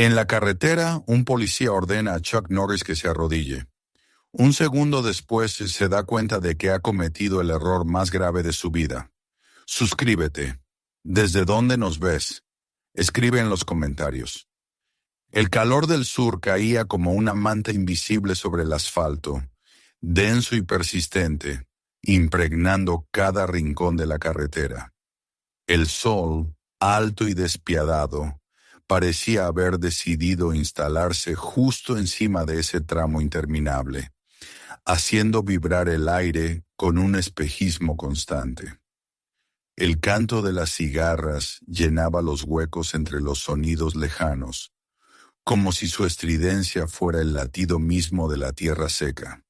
En la carretera, un policía ordena a Chuck Norris que se arrodille. Un segundo después se da cuenta de que ha cometido el error más grave de su vida. Suscríbete. ¿Desde dónde nos ves? Escribe en los comentarios. El calor del sur caía como una manta invisible sobre el asfalto, denso y persistente, impregnando cada rincón de la carretera. El sol, alto y despiadado, parecía haber decidido instalarse justo encima de ese tramo interminable, haciendo vibrar el aire con un espejismo constante. El canto de las cigarras llenaba los huecos entre los sonidos lejanos, como si su estridencia fuera el latido mismo de la tierra seca.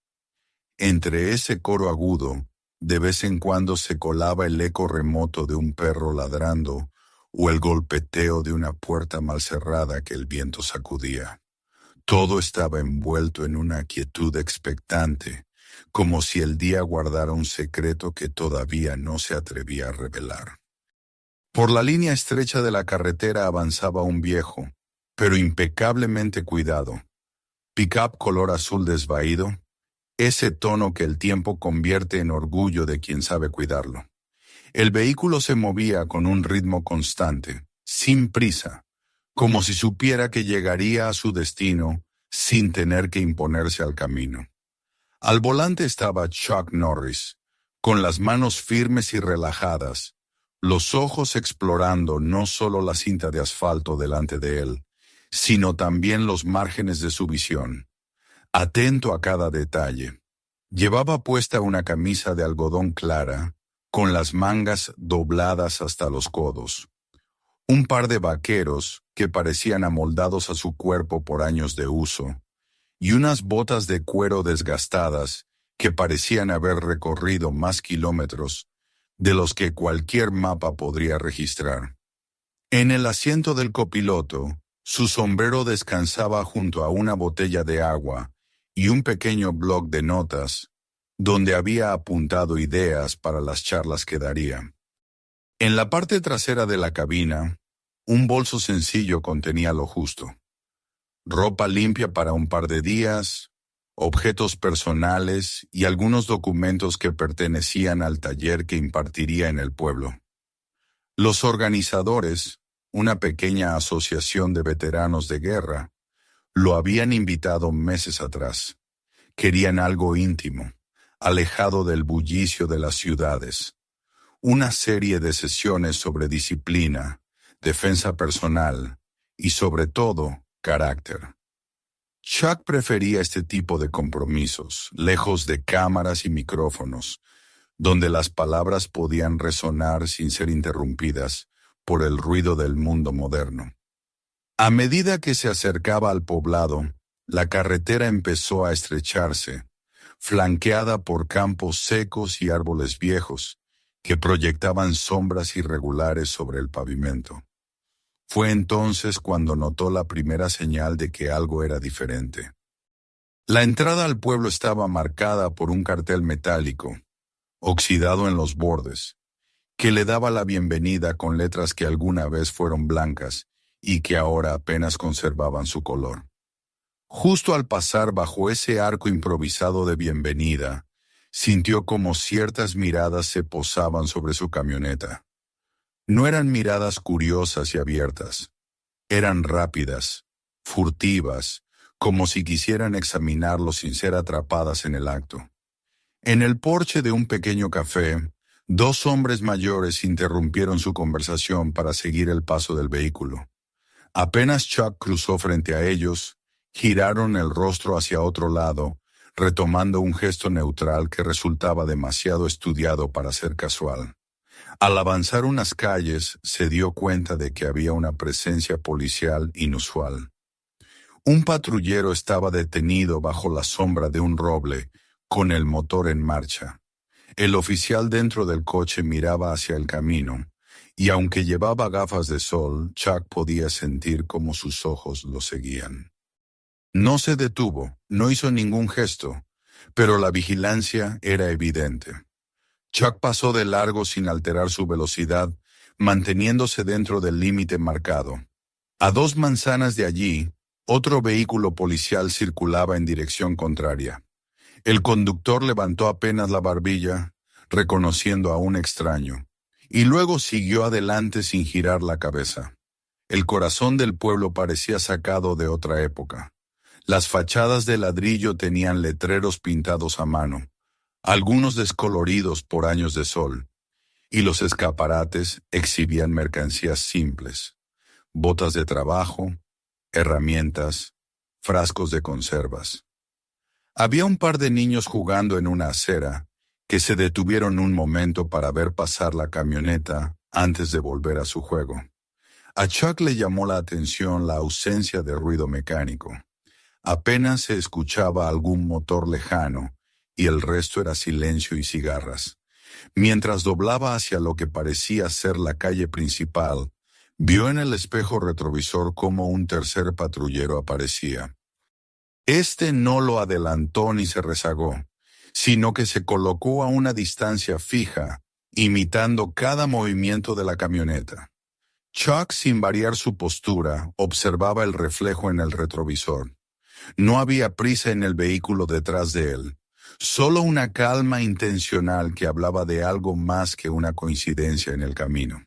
Entre ese coro agudo, de vez en cuando se colaba el eco remoto de un perro ladrando o el golpeteo de una puerta mal cerrada que el viento sacudía. Todo estaba envuelto en una quietud expectante, como si el día guardara un secreto que todavía no se atrevía a revelar. Por la línea estrecha de la carretera avanzaba un viejo, pero impecablemente cuidado, pick-up color azul desvaído, ese tono que el tiempo convierte en orgullo de quien sabe cuidarlo. El vehículo se movía con un ritmo constante, sin prisa, como si supiera que llegaría a su destino sin tener que imponerse al camino. Al volante estaba Chuck Norris, con las manos firmes y relajadas, los ojos explorando no solo la cinta de asfalto delante de él, sino también los márgenes de su visión, atento a cada detalle. Llevaba puesta una camisa de algodón clara, con las mangas dobladas hasta los codos. Un par de vaqueros que parecían amoldados a su cuerpo por años de uso, y unas botas de cuero desgastadas que parecían haber recorrido más kilómetros de los que cualquier mapa podría registrar. En el asiento del copiloto, su sombrero descansaba junto a una botella de agua y un pequeño bloc de notas, donde había apuntado ideas para las charlas que daría. En la parte trasera de la cabina, un bolso sencillo contenía lo justo: ropa limpia para un par de días, objetos personales y algunos documentos que pertenecían al taller que impartiría en el pueblo. Los organizadores, una pequeña asociación de veteranos de guerra, lo habían invitado meses atrás. Querían algo íntimo, alejado del bullicio de las ciudades. Una serie de sesiones sobre disciplina, defensa personal y, sobre todo, carácter. Chuck prefería este tipo de compromisos, lejos de cámaras y micrófonos, donde las palabras podían resonar sin ser interrumpidas por el ruido del mundo moderno. A medida que se acercaba al poblado, la carretera empezó a estrecharse, flanqueada por campos secos y árboles viejos, que proyectaban sombras irregulares sobre el pavimento. Fue entonces cuando notó la primera señal de que algo era diferente. La entrada al pueblo estaba marcada por un cartel metálico, oxidado en los bordes, que le daba la bienvenida con letras que alguna vez fueron blancas y que ahora apenas conservaban su color. Justo al pasar bajo ese arco improvisado de bienvenida, sintió como ciertas miradas se posaban sobre su camioneta. No eran miradas curiosas y abiertas. Eran rápidas, furtivas, como si quisieran examinarlo sin ser atrapadas en el acto. En el porche de un pequeño café, dos hombres mayores interrumpieron su conversación para seguir el paso del vehículo. Apenas Chuck cruzó frente a ellos, giraron el rostro hacia otro lado, retomando un gesto neutral que resultaba demasiado estudiado para ser casual. Al avanzar unas calles, se dio cuenta de que había una presencia policial inusual. Un patrullero estaba detenido bajo la sombra de un roble, con el motor en marcha. El oficial dentro del coche miraba hacia el camino, y aunque llevaba gafas de sol, Chuck podía sentir cómo sus ojos lo seguían. No se detuvo, no hizo ningún gesto, pero la vigilancia era evidente. Chuck pasó de largo sin alterar su velocidad, manteniéndose dentro del límite marcado. A 2 manzanas de allí, otro vehículo policial circulaba en dirección contraria. El conductor levantó apenas la barbilla, reconociendo a un extraño, y luego siguió adelante sin girar la cabeza. El corazón del pueblo parecía sacado de otra época. Las fachadas de ladrillo tenían letreros pintados a mano, algunos descoloridos por años de sol, y los escaparates exhibían mercancías simples: botas de trabajo, herramientas, frascos de conservas. Había un par de niños jugando en una acera que se detuvieron un momento para ver pasar la camioneta antes de volver a su juego. A Chuck le llamó la atención la ausencia de ruido mecánico. Apenas se escuchaba algún motor lejano y el resto era silencio y cigarras. Mientras doblaba hacia lo que parecía ser la calle principal, vio en el espejo retrovisor cómo un tercer patrullero aparecía. Este no lo adelantó ni se rezagó, sino que se colocó a una distancia fija, imitando cada movimiento de la camioneta. Chuck, sin variar su postura, observaba el reflejo en el retrovisor. No había prisa en el vehículo detrás de él, solo una calma intencional que hablaba de algo más que una coincidencia en el camino.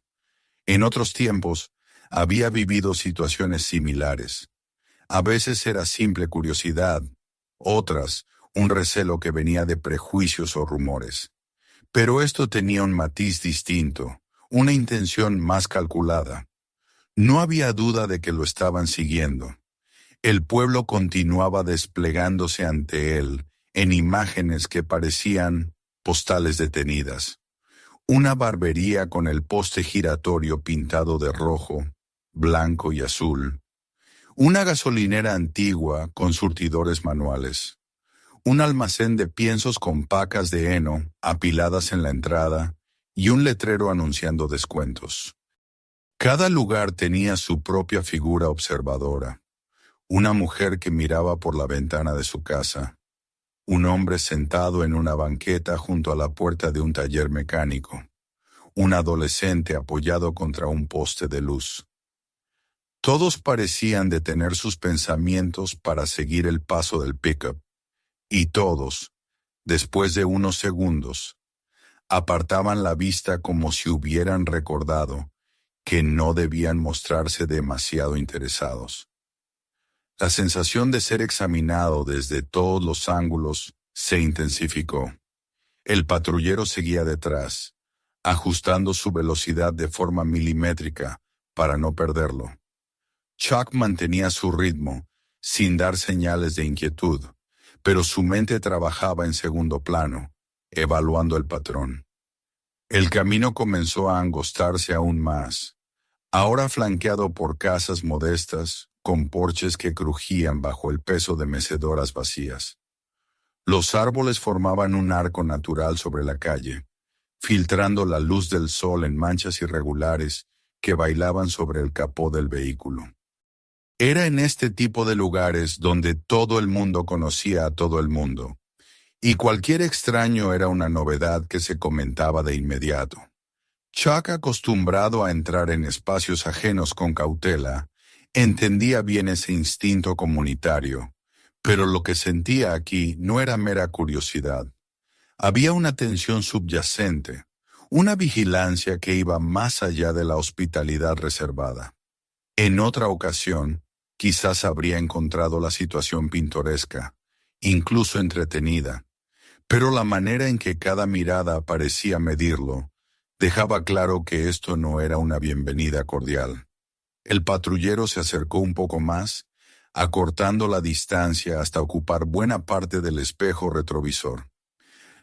En otros tiempos, había vivido situaciones similares. A veces era simple curiosidad, otras, un recelo que venía de prejuicios o rumores. Pero esto tenía un matiz distinto, una intención más calculada. No había duda de que lo estaban siguiendo. El pueblo continuaba desplegándose ante él en imágenes que parecían postales detenidas. Una barbería con el poste giratorio pintado de rojo, blanco y azul. Una gasolinera antigua con surtidores manuales. Un almacén de piensos con pacas de heno apiladas en la entrada y un letrero anunciando descuentos. Cada lugar tenía su propia figura observadora. Una mujer que miraba por la ventana de su casa. Un hombre sentado en una banqueta junto a la puerta de un taller mecánico. Un adolescente apoyado contra un poste de luz. Todos parecían detener sus pensamientos para seguir el paso del pickup, y todos, después de unos segundos, apartaban la vista como si hubieran recordado que no debían mostrarse demasiado interesados. La sensación de ser examinado desde todos los ángulos se intensificó. El patrullero seguía detrás, ajustando su velocidad de forma milimétrica para no perderlo. Chuck mantenía su ritmo, sin dar señales de inquietud, pero su mente trabajaba en segundo plano, evaluando el patrón. El camino comenzó a angostarse aún más, ahora flanqueado por casas modestas, con porches que crujían bajo el peso de mecedoras vacías. Los árboles formaban un arco natural sobre la calle, filtrando la luz del sol en manchas irregulares que bailaban sobre el capó del vehículo. Era en este tipo de lugares donde todo el mundo conocía a todo el mundo, y cualquier extraño era una novedad que se comentaba de inmediato. Chuck, acostumbrado a entrar en espacios ajenos con cautela, entendía bien ese instinto comunitario, pero lo que sentía aquí no era mera curiosidad. Había una tensión subyacente, una vigilancia que iba más allá de la hospitalidad reservada. En otra ocasión, quizás habría encontrado la situación pintoresca, incluso entretenida, pero la manera en que cada mirada parecía medirlo dejaba claro que esto no era una bienvenida cordial. El patrullero se acercó un poco más, acortando la distancia hasta ocupar buena parte del espejo retrovisor.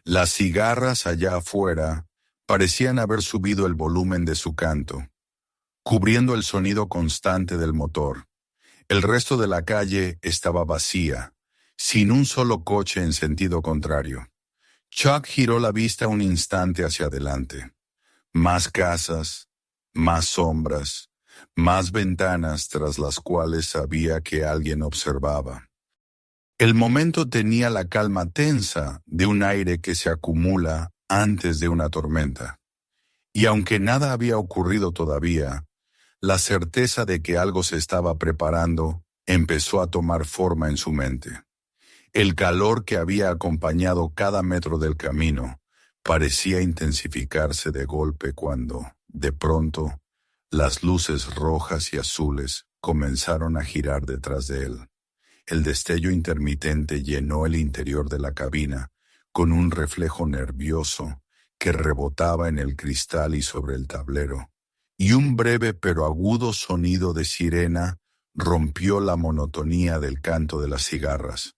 Las cigarras allá afuera parecían haber subido el volumen de su canto, cubriendo el sonido constante del motor. El resto de la calle estaba vacía, sin un solo coche en sentido contrario. Chuck giró la vista un instante hacia adelante. Más casas, más sombras, más ventanas tras las cuales sabía que alguien observaba. El momento tenía la calma tensa de un aire que se acumula antes de una tormenta. Y aunque nada había ocurrido todavía, La certeza de que algo se estaba preparando empezó a tomar forma en su mente. El calor que había acompañado cada metro del camino parecía intensificarse de golpe cuando, de pronto, las luces rojas y azules comenzaron a girar detrás de él. El destello intermitente llenó el interior de la cabina con un reflejo nervioso que rebotaba en el cristal y sobre el tablero, y un breve pero agudo sonido de sirena rompió la monotonía del canto de las cigarras.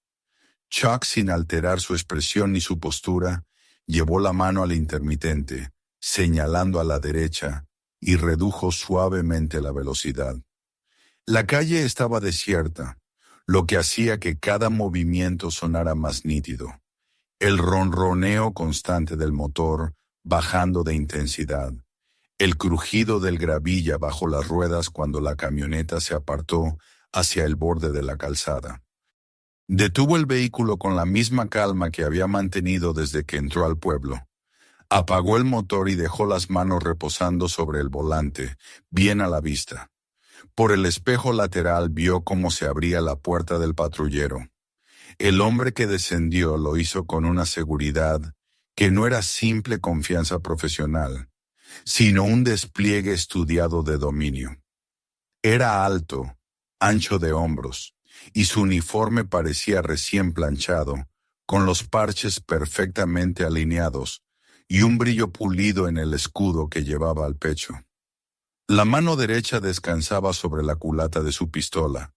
Chuck, sin alterar su expresión ni su postura, llevó la mano al intermitente, señalando a la derecha, y redujo suavemente la velocidad. La calle estaba desierta, lo que hacía que cada movimiento sonara más nítido. El ronroneo constante del motor bajando de intensidad, el crujido del gravilla bajo las ruedas cuando la camioneta se apartó hacia el borde de la calzada. Detuvo el vehículo con la misma calma que había mantenido desde que entró al pueblo. Apagó el motor y dejó las manos reposando sobre el volante, bien a la vista. Por el espejo lateral vio cómo se abría la puerta del patrullero. El hombre que descendió lo hizo con una seguridad que no era simple confianza profesional, sino un despliegue estudiado de dominio. Era alto, ancho de hombros, y su uniforme parecía recién planchado, con los parches perfectamente alineados y un brillo pulido en el escudo que llevaba al pecho. La mano derecha descansaba sobre la culata de su pistola,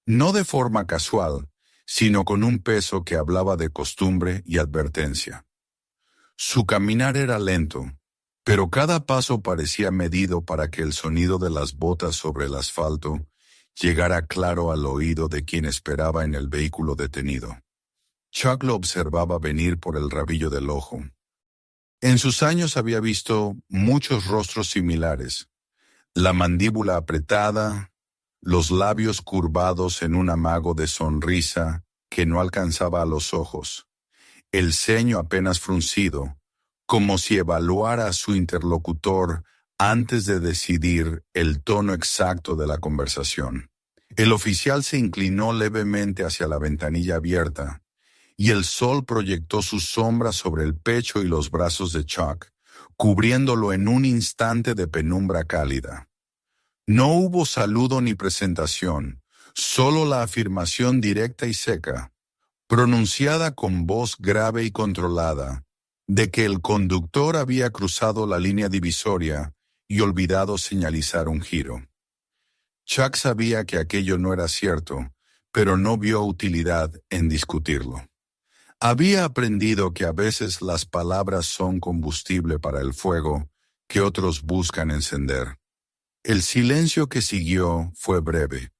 no de forma casual, sino con un peso que hablaba de costumbre y advertencia. Su caminar era lento, pero cada paso parecía medido para que el sonido de las botas sobre el asfalto llegara claro al oído de quien esperaba en el vehículo detenido. Chuck lo observaba venir por el rabillo del ojo. En sus años había visto muchos rostros similares, la mandíbula apretada, los labios curvados en un amago de sonrisa que no alcanzaba a los ojos, el ceño apenas fruncido, como si evaluara a su interlocutor antes de decidir el tono exacto de la conversación. El oficial se inclinó levemente hacia la ventanilla abierta, y el sol proyectó su sombra sobre el pecho y los brazos de Chuck, cubriéndolo en un instante de penumbra cálida. No hubo saludo ni presentación, solo la afirmación directa y seca, pronunciada con voz grave y controlada, de que el conductor había cruzado la línea divisoria y olvidado señalizar un giro. Chuck sabía que aquello no era cierto, pero no vio utilidad en discutirlo. Había aprendido que a veces las palabras son combustible para el fuego que otros buscan encender. El silencio que siguió fue breve,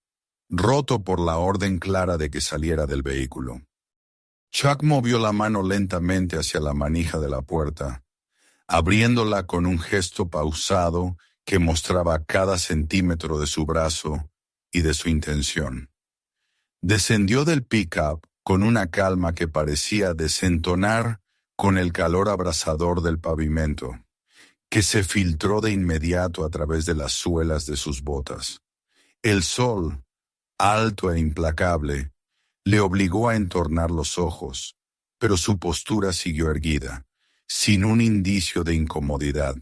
roto por la orden clara de que saliera del vehículo. Chuck movió la mano lentamente hacia la manija de la puerta, abriéndola con un gesto pausado que mostraba cada centímetro de su brazo y de su intención. Descendió del pick-up con una calma que parecía desentonar con el calor abrasador del pavimento, que se filtró de inmediato a través de las suelas de sus botas. El sol, alto e implacable, le obligó a entornar los ojos, pero su postura siguió erguida, sin un indicio de incomodidad.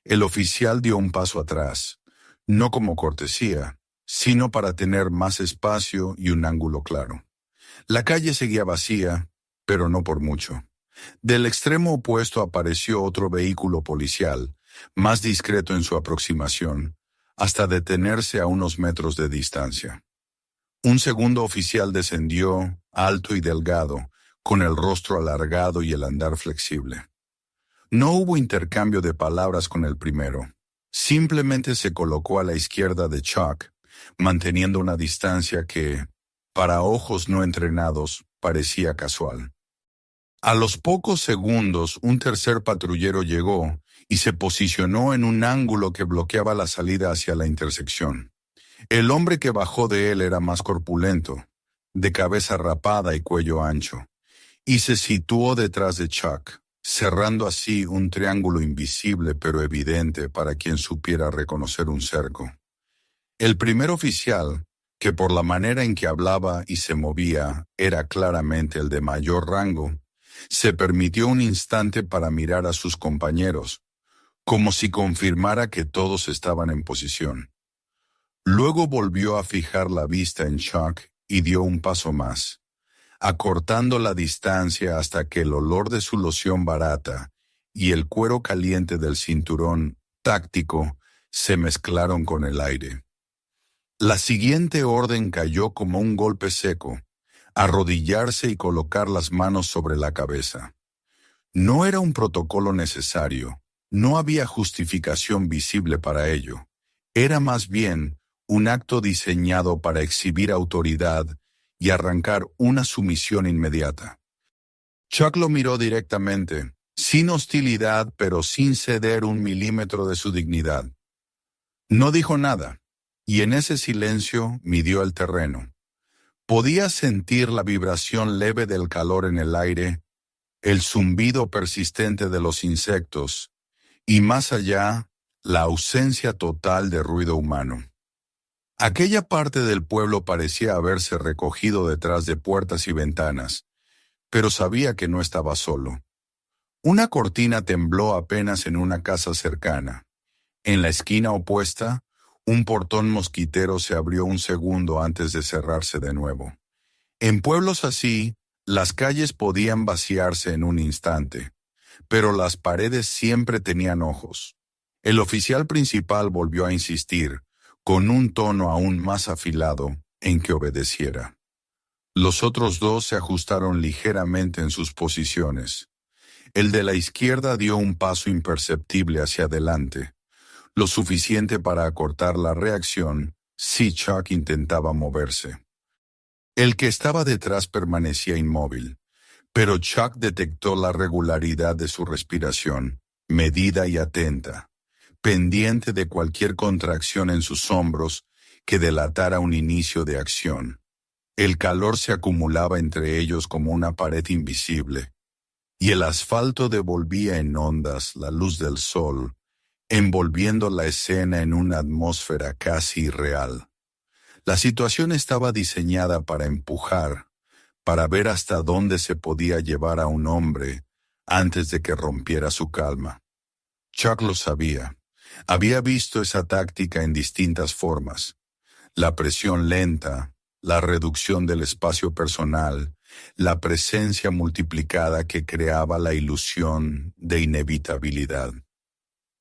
El oficial dio un paso atrás, no como cortesía, sino para tener más espacio y un ángulo claro. La calle seguía vacía, pero no por mucho. Del extremo opuesto apareció otro vehículo policial, más discreto en su aproximación, hasta detenerse a unos metros de distancia. Un segundo oficial descendió, alto y delgado, con el rostro alargado y el andar flexible. No hubo intercambio de palabras con el primero. Simplemente se colocó a la izquierda de Chuck, manteniendo una distancia que, para ojos no entrenados, parecía casual. A los pocos segundos, un tercer patrullero llegó y se posicionó en un ángulo que bloqueaba la salida hacia la intersección. El hombre que bajó de él era más corpulento, de cabeza rapada y cuello ancho, y se situó detrás de Chuck, cerrando así un triángulo invisible pero evidente para quien supiera reconocer un cerco. El primer oficial, que por la manera en que hablaba y se movía era claramente el de mayor rango, se permitió un instante para mirar a sus compañeros, como si confirmara que todos estaban en posición. Luego volvió a fijar la vista en Chuck y dio un paso más, acortando la distancia hasta que el olor de su loción barata y el cuero caliente del cinturón táctico se mezclaron con el aire. La siguiente orden cayó como un golpe seco: arrodillarse y colocar las manos sobre la cabeza. No era un protocolo necesario, no había justificación visible para ello. Era más bien un acto diseñado para exhibir autoridad y arrancar una sumisión inmediata. Chuck lo miró directamente, sin hostilidad pero sin ceder un milímetro de su dignidad. No dijo nada, y en ese silencio midió el terreno. Podía sentir la vibración leve del calor en el aire, el zumbido persistente de los insectos, y más allá, la ausencia total de ruido humano. Aquella parte del pueblo parecía haberse recogido detrás de puertas y ventanas, pero sabía que no estaba solo. Una cortina tembló apenas en una casa cercana. En la esquina opuesta, un portón mosquitero se abrió un segundo antes de cerrarse de nuevo. En pueblos así, las calles podían vaciarse en un instante, pero las paredes siempre tenían ojos. El oficial principal volvió a insistir, con un tono aún más afilado, en que obedeciera. Los otros dos se ajustaron ligeramente en sus posiciones. El de la izquierda dio un paso imperceptible hacia adelante, lo suficiente para acortar la reacción si Chuck intentaba moverse. El que estaba detrás permanecía inmóvil, pero Chuck detectó la regularidad de su respiración, medida y atenta, pendiente de cualquier contracción en sus hombros que delatara un inicio de acción. El calor se acumulaba entre ellos como una pared invisible, y el asfalto devolvía en ondas la luz del sol, envolviendo la escena en una atmósfera casi irreal. La situación estaba diseñada para empujar, para ver hasta dónde se podía llevar a un hombre antes de que rompiera su calma. Chuck lo sabía. Había visto esa táctica en distintas formas: la presión lenta, la reducción del espacio personal, la presencia multiplicada que creaba la ilusión de inevitabilidad.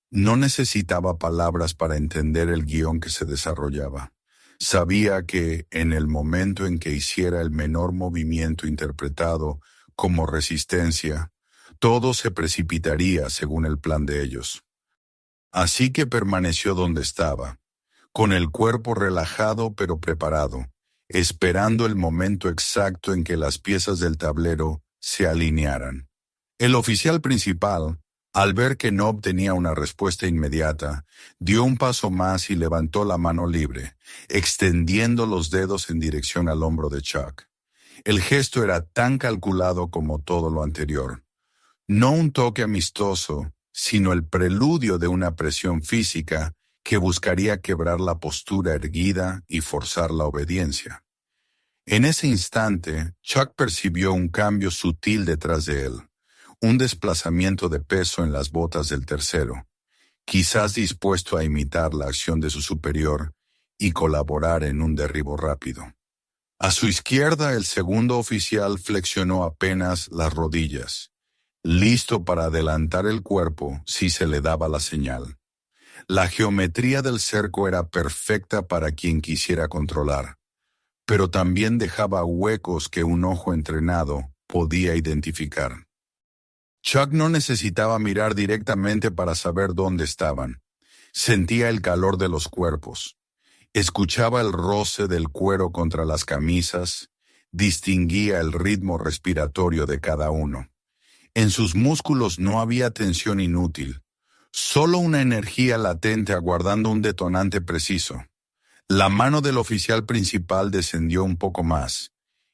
No necesitaba palabras para entender el guión que se desarrollaba. Sabía que, en el momento en que hiciera el menor movimiento interpretado como resistencia, todo se precipitaría según el plan de ellos. Así que permaneció donde estaba, con el cuerpo relajado pero preparado, esperando el momento exacto en que las piezas del tablero se alinearan. El oficial principal, al ver que no obtenía una respuesta inmediata, dio un paso más y levantó la mano libre, extendiendo los dedos en dirección al hombro de Chuck. El gesto era tan calculado como todo lo anterior. No un toque amistoso, sino el preludio de una presión física que buscaría quebrar la postura erguida y forzar la obediencia. En ese instante, Chuck percibió un cambio sutil detrás de él, un desplazamiento de peso en las botas del tercero, quizás dispuesto a imitar la acción de su superior y colaborar en un derribo rápido. A su izquierda, el segundo oficial flexionó apenas las rodillas, listo para adelantar el cuerpo si se le daba la señal. La geometría del cerco era perfecta para quien quisiera controlar, pero también dejaba huecos que un ojo entrenado podía identificar. Chuck no necesitaba mirar directamente para saber dónde estaban. Sentía el calor de los cuerpos. Escuchaba el roce del cuero contra las camisas. Distinguía el ritmo respiratorio de cada uno. En sus músculos no había tensión inútil, solo una energía latente aguardando un detonante preciso. La mano del oficial principal descendió un poco más,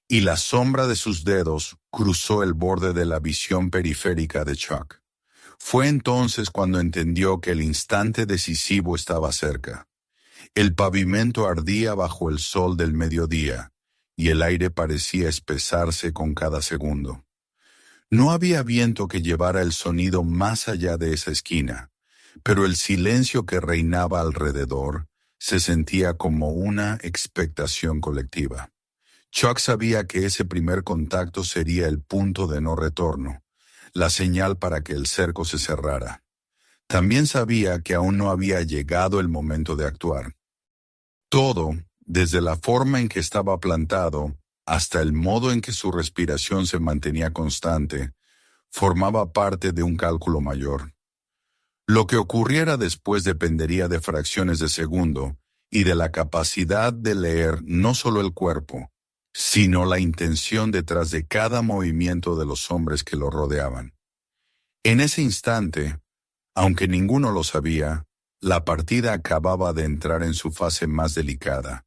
y la sombra de sus dedos cruzó el borde de la visión periférica de Chuck. Fue entonces cuando entendió que el instante decisivo estaba cerca. El pavimento ardía bajo el sol del mediodía, y el aire parecía espesarse con cada segundo. No había viento que llevara el sonido más allá de esa esquina, pero el silencio que reinaba alrededor se sentía como una expectación colectiva. Chuck sabía que ese primer contacto sería el punto de no retorno, la señal para que el cerco se cerrara. También sabía que aún no había llegado el momento de actuar. Todo, desde la forma en que estaba plantado hasta el modo en que su respiración se mantenía constante, formaba parte de un cálculo mayor. Lo que ocurriera después dependería de fracciones de segundo y de la capacidad de leer no solo el cuerpo, sino la intención detrás de cada movimiento de los hombres que lo rodeaban. En ese instante, aunque ninguno lo sabía, la partida acababa de entrar en su fase más delicada,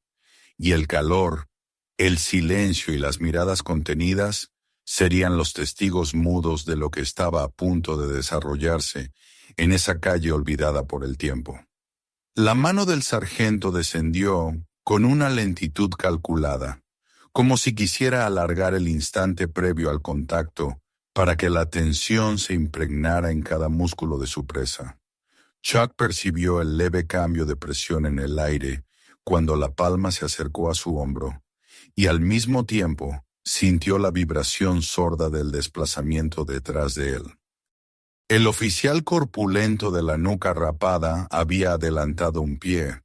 y el calor, el silencio y las miradas contenidas serían los testigos mudos de lo que estaba a punto de desarrollarse en esa calle olvidada por el tiempo. La mano del sargento descendió con una lentitud calculada, como si quisiera alargar el instante previo al contacto para que la tensión se impregnara en cada músculo de su presa. Chuck percibió el leve cambio de presión en el aire cuando la palma se acercó a su hombro, y al mismo tiempo sintió la vibración sorda del desplazamiento detrás de él. El oficial corpulento de la nuca rapada había adelantado un pie,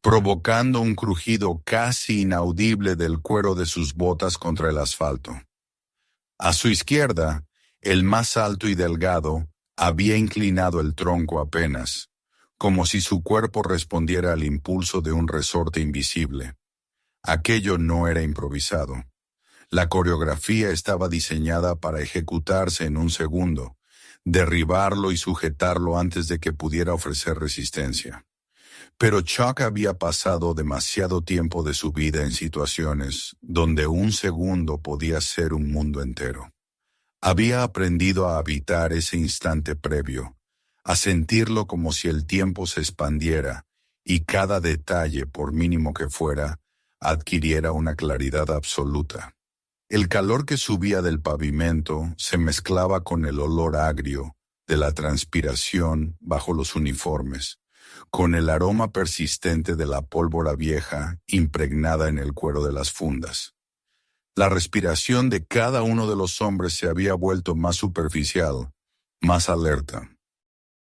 provocando un crujido casi inaudible del cuero de sus botas contra el asfalto. A su izquierda, el más alto y delgado había inclinado el tronco apenas, como si su cuerpo respondiera al impulso de un resorte invisible. Aquello no era improvisado. La coreografía estaba diseñada para ejecutarse en un segundo, derribarlo y sujetarlo antes de que pudiera ofrecer resistencia. Pero Chuck había pasado demasiado tiempo de su vida en situaciones donde un segundo podía ser un mundo entero. Había aprendido a habitar ese instante previo, a sentirlo como si el tiempo se expandiera y cada detalle, por mínimo que fuera, adquiriera una claridad absoluta. El calor que subía del pavimento se mezclaba con el olor agrio de la transpiración bajo los uniformes, con el aroma persistente de la pólvora vieja impregnada en el cuero de las fundas. La respiración de cada uno de los hombres se había vuelto más superficial, más alerta.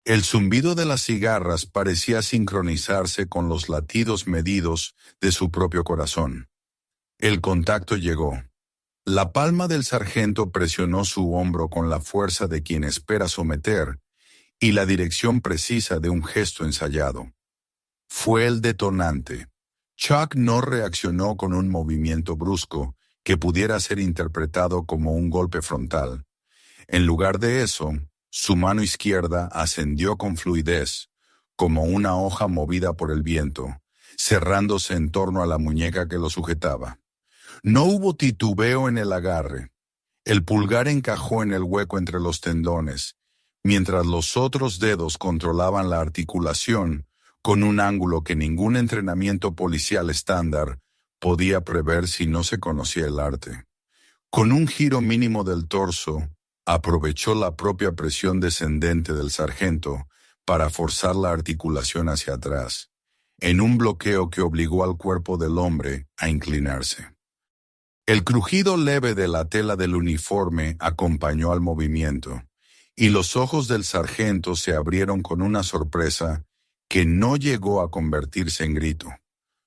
El zumbido de las cigarras parecía sincronizarse con los latidos medidos de su propio corazón. El contacto llegó. La palma del sargento presionó su hombro con la fuerza de quien espera someter y la dirección precisa de un gesto ensayado. Fue el detonante. Chuck no reaccionó con un movimiento brusco que pudiera ser interpretado como un golpe frontal. En lugar de eso, su mano izquierda ascendió con fluidez, como una hoja movida por el viento, cerrándose en torno a la muñeca que lo sujetaba. No hubo titubeo en el agarre. El pulgar encajó en el hueco entre los tendones, mientras los otros dedos controlaban la articulación con un ángulo que ningún entrenamiento policial estándar podía prever si no se conocía el arte. Con un giro mínimo del torso, aprovechó la propia presión descendente del sargento para forzar la articulación hacia atrás, en un bloqueo que obligó al cuerpo del hombre a inclinarse. El crujido leve de la tela del uniforme acompañó al movimiento, y los ojos del sargento se abrieron con una sorpresa que no llegó a convertirse en grito.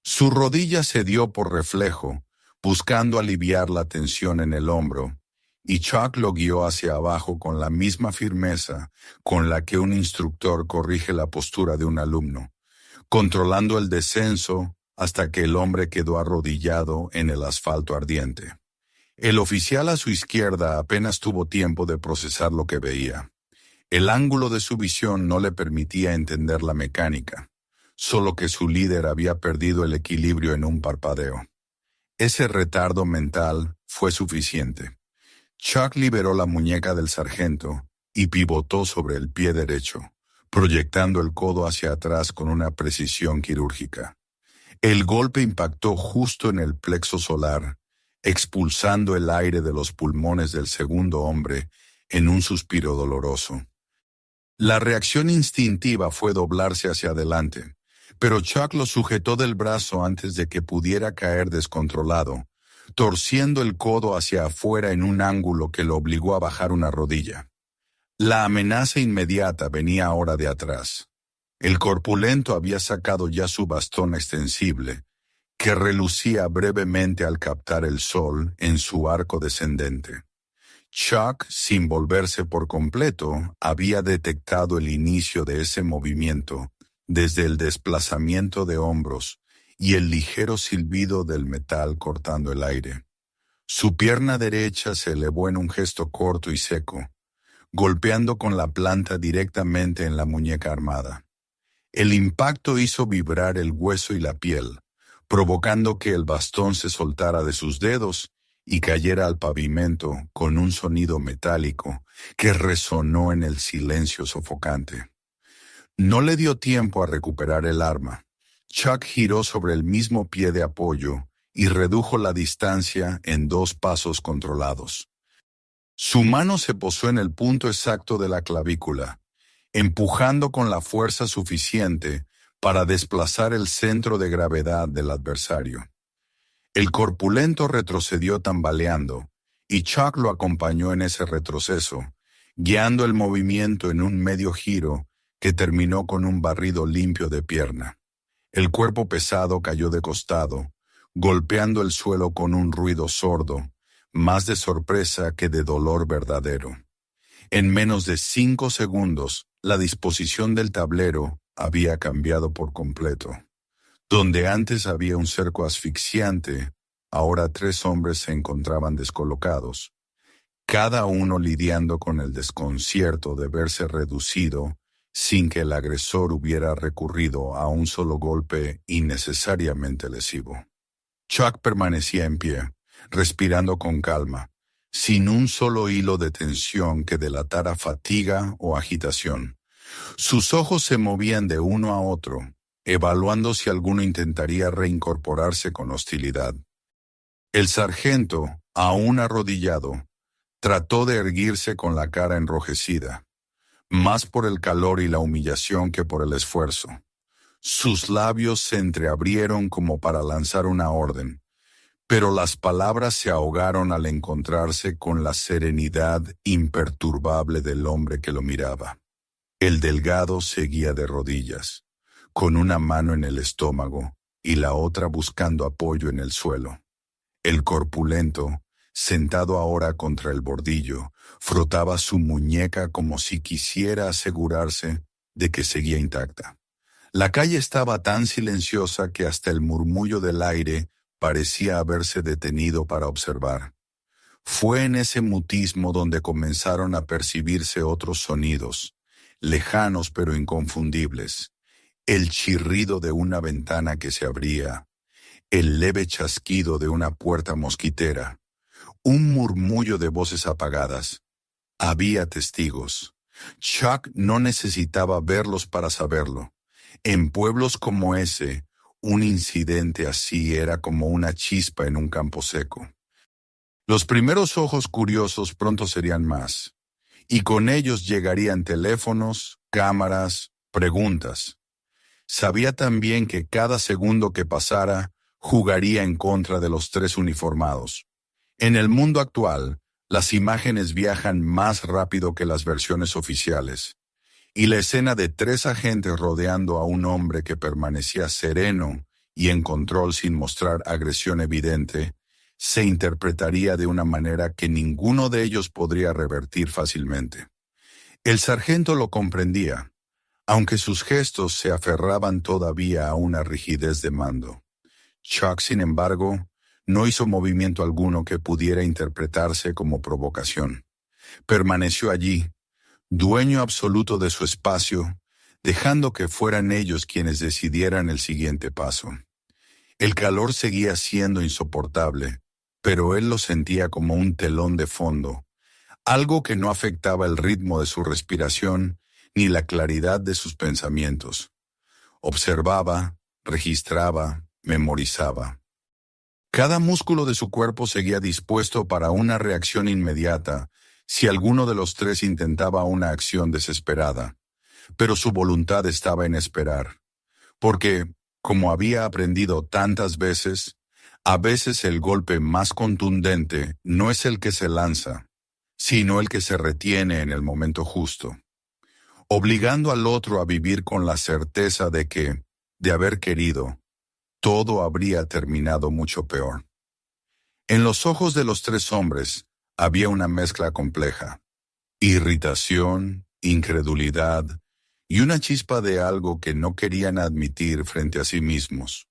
Su rodilla cedió por reflejo, buscando aliviar la tensión en el hombro, y Chuck lo guió hacia abajo con la misma firmeza con la que un instructor corrige la postura de un alumno, controlando el descenso hasta que el hombre quedó arrodillado en el asfalto ardiente. El oficial a su izquierda apenas tuvo tiempo de procesar lo que veía. El ángulo de su visión no le permitía entender la mecánica, solo que su líder había perdido el equilibrio en un parpadeo. Ese retardo mental fue suficiente. Chuck liberó la muñeca del sargento y pivotó sobre el pie derecho, proyectando el codo hacia atrás con una precisión quirúrgica. El golpe impactó justo en el plexo solar, expulsando el aire de los pulmones del segundo hombre en un suspiro doloroso. La reacción instintiva fue doblarse hacia adelante, pero Chuck lo sujetó del brazo antes de que pudiera caer descontrolado, torciendo el codo hacia afuera en un ángulo que lo obligó a bajar una rodilla. La amenaza inmediata venía ahora de atrás. El corpulento había sacado ya su bastón extensible, que relucía brevemente al captar el sol en su arco descendente. Chuck, sin volverse por completo, había detectado el inicio de ese movimiento desde el desplazamiento de hombros y el ligero silbido del metal cortando el aire. Su pierna derecha se elevó en un gesto corto y seco, golpeando con la planta directamente en la muñeca armada. El impacto hizo vibrar el hueso y la piel, provocando que el bastón se soltara de sus dedos y cayera al pavimento con un sonido metálico que resonó en el silencio sofocante. No le dio tiempo a recuperar el arma. Chuck giró sobre el mismo pie de apoyo y redujo la distancia en 2 pasos controlados. Su mano se posó en el punto exacto de la clavícula, empujando con la fuerza suficiente para desplazar el centro de gravedad del adversario. El corpulento retrocedió tambaleando, y Chuck lo acompañó en ese retroceso, guiando el movimiento en un medio giro que terminó con un barrido limpio de pierna. El cuerpo pesado cayó de costado, golpeando el suelo con un ruido sordo, más de sorpresa que de dolor verdadero. En menos de 5 segundos, la disposición del tablero había cambiado por completo. Donde antes había un cerco asfixiante, ahora 3 hombres se encontraban descolocados, cada uno lidiando con el desconcierto de verse reducido sin que el agresor hubiera recurrido a un solo golpe innecesariamente lesivo. Chuck permanecía en pie, respirando con calma, sin un solo hilo de tensión que delatara fatiga o agitación. Sus ojos se movían de uno a otro, evaluando si alguno intentaría reincorporarse con hostilidad. El sargento, aún arrodillado, trató de erguirse con la cara enrojecida, más por el calor y la humillación que por el esfuerzo. Sus labios se entreabrieron como para lanzar una orden, pero las palabras se ahogaron al encontrarse con la serenidad imperturbable del hombre que lo miraba. El delgado seguía de rodillas, con una mano en el estómago y la otra buscando apoyo en el suelo. El corpulento, sentado ahora contra el bordillo, frotaba su muñeca como si quisiera asegurarse de que seguía intacta. La calle estaba tan silenciosa que hasta el murmullo del aire parecía haberse detenido para observar. Fue en ese mutismo donde comenzaron a percibirse otros sonidos, lejanos pero inconfundibles, el chirrido de una ventana que se abría, el leve chasquido de una puerta mosquitera, un murmullo de voces apagadas. Había testigos. Chuck no necesitaba verlos para saberlo. En pueblos como ese, un incidente así era como una chispa en un campo seco. Los primeros ojos curiosos pronto serían más, y con ellos llegarían teléfonos, cámaras, preguntas. Sabía también que cada segundo que pasara jugaría en contra de los 3 uniformados. En el mundo actual, las imágenes viajan más rápido que las versiones oficiales, y la escena de 3 agentes rodeando a un hombre que permanecía sereno y en control sin mostrar agresión evidente, se interpretaría de una manera que ninguno de ellos podría revertir fácilmente. El sargento lo comprendía, aunque sus gestos se aferraban todavía a una rigidez de mando. Chuck, sin embargo, no hizo movimiento alguno que pudiera interpretarse como provocación. Permaneció allí, dueño absoluto de su espacio, dejando que fueran ellos quienes decidieran el siguiente paso. El calor seguía siendo insoportable, pero él lo sentía como un telón de fondo, algo que no afectaba el ritmo de su respiración ni la claridad de sus pensamientos. Observaba, registraba, memorizaba. Cada músculo de su cuerpo seguía dispuesto para una reacción inmediata si alguno de los tres intentaba una acción desesperada, pero su voluntad estaba en esperar, porque, como había aprendido tantas veces, a veces el golpe más contundente no es el que se lanza, sino el que se retiene en el momento justo, obligando al otro a vivir con la certeza de que, de haber querido, todo habría terminado mucho peor. En los ojos de los tres hombres había una mezcla compleja: irritación, incredulidad y una chispa de algo que no querían admitir frente a sí mismos.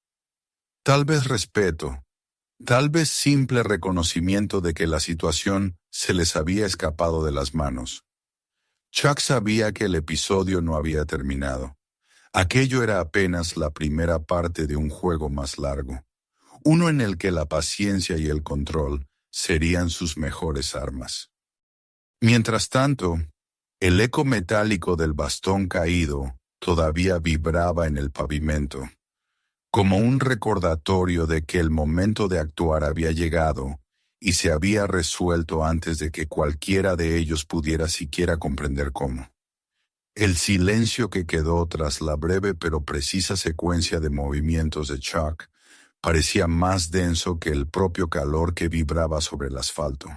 Tal vez respeto, tal vez simple reconocimiento de que la situación se les había escapado de las manos. Chuck sabía que el episodio no había terminado. Aquello era apenas la primera parte de un juego más largo, uno en el que la paciencia y el control serían sus mejores armas. Mientras tanto, el eco metálico del bastón caído todavía vibraba en el pavimento, como un recordatorio de que el momento de actuar había llegado y se había resuelto antes de que cualquiera de ellos pudiera siquiera comprender cómo. El silencio que quedó tras la breve pero precisa secuencia de movimientos de Chuck parecía más denso que el propio calor que vibraba sobre el asfalto.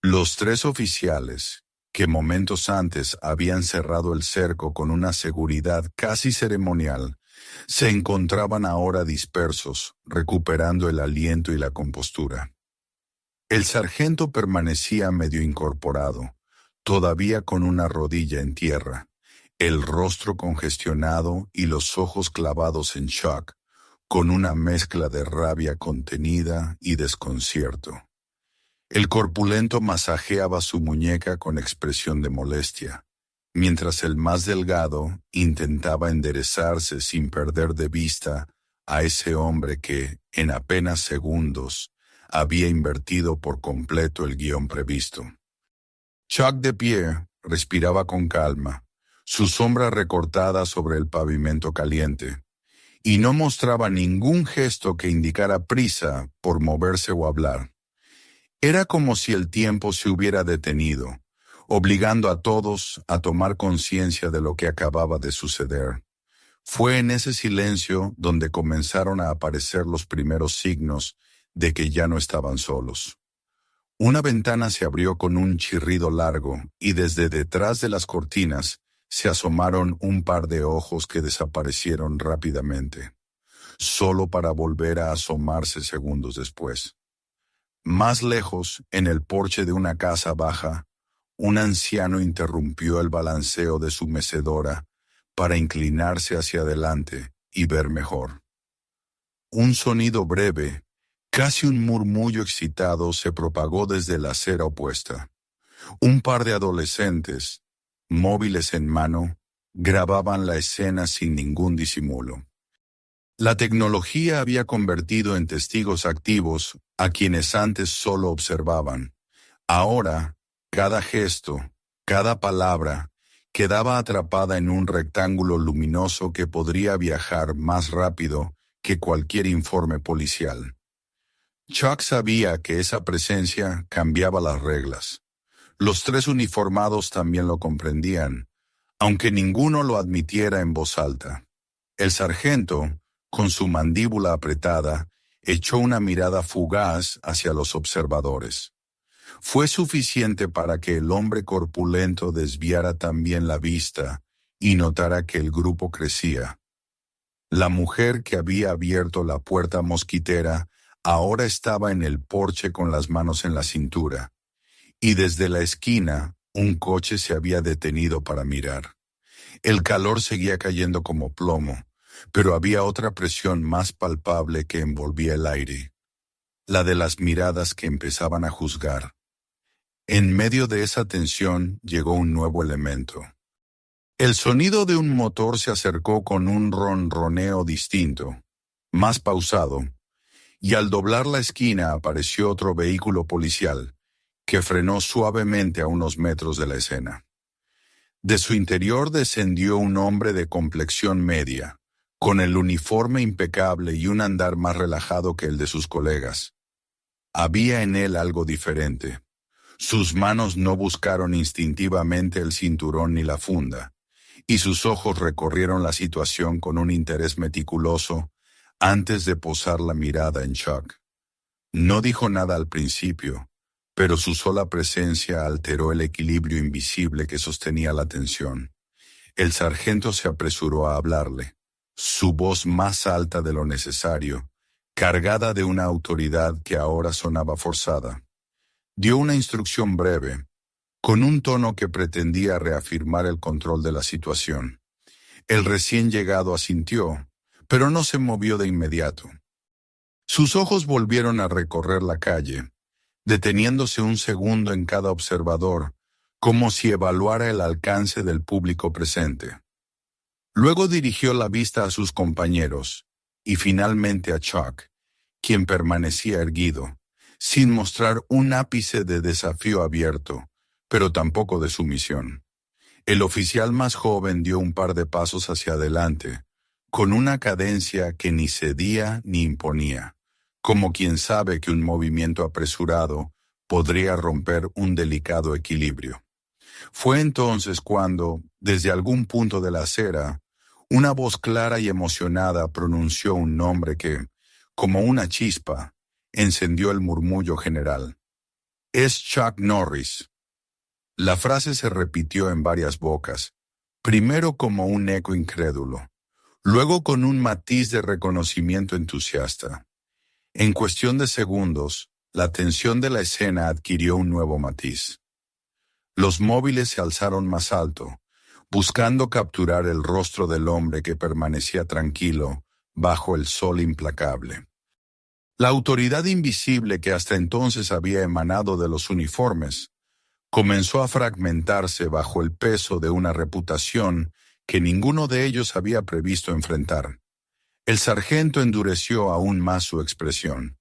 Los tres oficiales, que momentos antes habían cerrado el cerco con una seguridad casi ceremonial, se encontraban ahora dispersos, recuperando el aliento y la compostura. El sargento permanecía medio incorporado, todavía con una rodilla en tierra, el rostro congestionado y los ojos clavados en Chuck, con una mezcla de rabia contenida y desconcierto. El corpulento masajeaba su muñeca con expresión de molestia, mientras el más delgado intentaba enderezarse sin perder de vista a ese hombre que, en apenas segundos, había invertido por completo el guión previsto. Chuck, de pie, respiraba con calma, su sombra recortada sobre el pavimento caliente, y no mostraba ningún gesto que indicara prisa por moverse o hablar. Era como si el tiempo se hubiera detenido, obligando a todos a tomar conciencia de lo que acababa de suceder. Fue en ese silencio donde comenzaron a aparecer los primeros signos de que ya no estaban solos. Una ventana se abrió con un chirrido largo y desde detrás de las cortinas se asomaron un par de ojos que desaparecieron rápidamente, solo para volver a asomarse segundos después. Más lejos, en el porche de una casa baja, un anciano interrumpió el balanceo de su mecedora para inclinarse hacia adelante y ver mejor. Un sonido breve, casi un murmullo excitado, se propagó desde la acera opuesta. Un par de adolescentes, móviles en mano, grababan la escena sin ningún disimulo. La tecnología había convertido en testigos activos a quienes antes solo observaban. Ahora, cada gesto, cada palabra, quedaba atrapada en un rectángulo luminoso que podría viajar más rápido que cualquier informe policial. Chuck sabía que esa presencia cambiaba las reglas. Los tres uniformados también lo comprendían, aunque ninguno lo admitiera en voz alta. El sargento, con su mandíbula apretada, echó una mirada fugaz hacia los observadores. Fue suficiente para que el hombre corpulento desviara también la vista y notara que el grupo crecía. La mujer que había abierto la puerta mosquitera ahora estaba en el porche con las manos en la cintura, y desde la esquina un coche se había detenido para mirar. El calor seguía cayendo como plomo, pero había otra presión más palpable que envolvía el aire, la de las miradas que empezaban a juzgar. En medio de esa tensión llegó un nuevo elemento. El sonido de un motor se acercó con un ronroneo distinto, más pausado, y al doblar la esquina apareció otro vehículo policial, que frenó suavemente a unos metros de la escena. De su interior descendió un hombre de complexión media, con el uniforme impecable y un andar más relajado que el de sus colegas. Había en él algo diferente. Sus manos no buscaron instintivamente el cinturón ni la funda, y sus ojos recorrieron la situación con un interés meticuloso antes de posar la mirada en Chuck. No dijo nada al principio, pero su sola presencia alteró el equilibrio invisible que sostenía la tensión. El sargento se apresuró a hablarle, su voz más alta de lo necesario, cargada de una autoridad que ahora sonaba forzada. Dio una instrucción breve, con un tono que pretendía reafirmar el control de la situación. El recién llegado asintió, pero no se movió de inmediato. Sus ojos volvieron a recorrer la calle, deteniéndose un segundo en cada observador, como si evaluara el alcance del público presente. Luego dirigió la vista a sus compañeros, y finalmente a Chuck, quien permanecía erguido, sin mostrar un ápice de desafío abierto, pero tampoco de sumisión. El oficial más joven dio un par de pasos hacia adelante, con una cadencia que ni cedía ni imponía, como quien sabe que un movimiento apresurado podría romper un delicado equilibrio. Fue entonces cuando, desde algún punto de la acera, una voz clara y emocionada pronunció un nombre que, como una chispa, encendió el murmullo general. «Es Chuck Norris». La frase se repitió en varias bocas, primero como un eco incrédulo, luego con un matiz de reconocimiento entusiasta. En cuestión de segundos, la tensión de la escena adquirió un nuevo matiz. Los móviles se alzaron más alto, buscando capturar el rostro del hombre que permanecía tranquilo bajo el sol implacable. La autoridad invisible que hasta entonces había emanado de los uniformes comenzó a fragmentarse bajo el peso de una reputación que ninguno de ellos había previsto enfrentar. El sargento endureció aún más su expresión.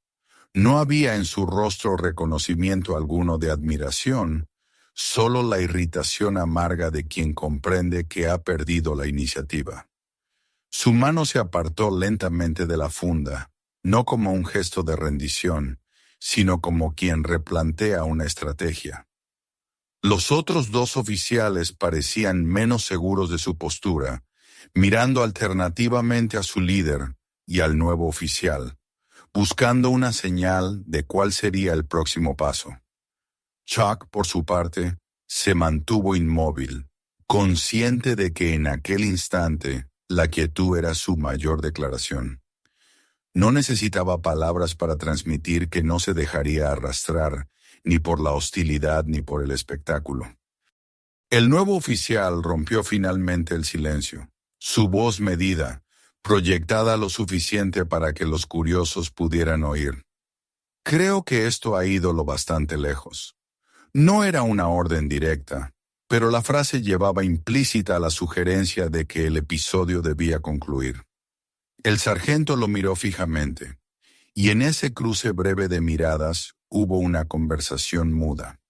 No había en su rostro reconocimiento alguno de admiración, solo la irritación amarga de quien comprende que ha perdido la iniciativa. Su mano se apartó lentamente de la funda, no como un gesto de rendición, sino como quien replantea una estrategia. Los otros dos oficiales parecían menos seguros de su postura, mirando alternativamente a su líder y al nuevo oficial, buscando una señal de cuál sería el próximo paso. Chuck, por su parte, se mantuvo inmóvil, consciente de que en aquel instante la quietud era su mayor declaración. No necesitaba palabras para transmitir que no se dejaría arrastrar ni por la hostilidad ni por el espectáculo. El nuevo oficial rompió finalmente el silencio, su voz medida, proyectada lo suficiente para que los curiosos pudieran oír. Creo que esto ha ido lo bastante lejos. No era una orden directa, pero la frase llevaba implícita la sugerencia de que el episodio debía concluir. El sargento lo miró fijamente, y en ese cruce breve de miradas hubo una conversación muda.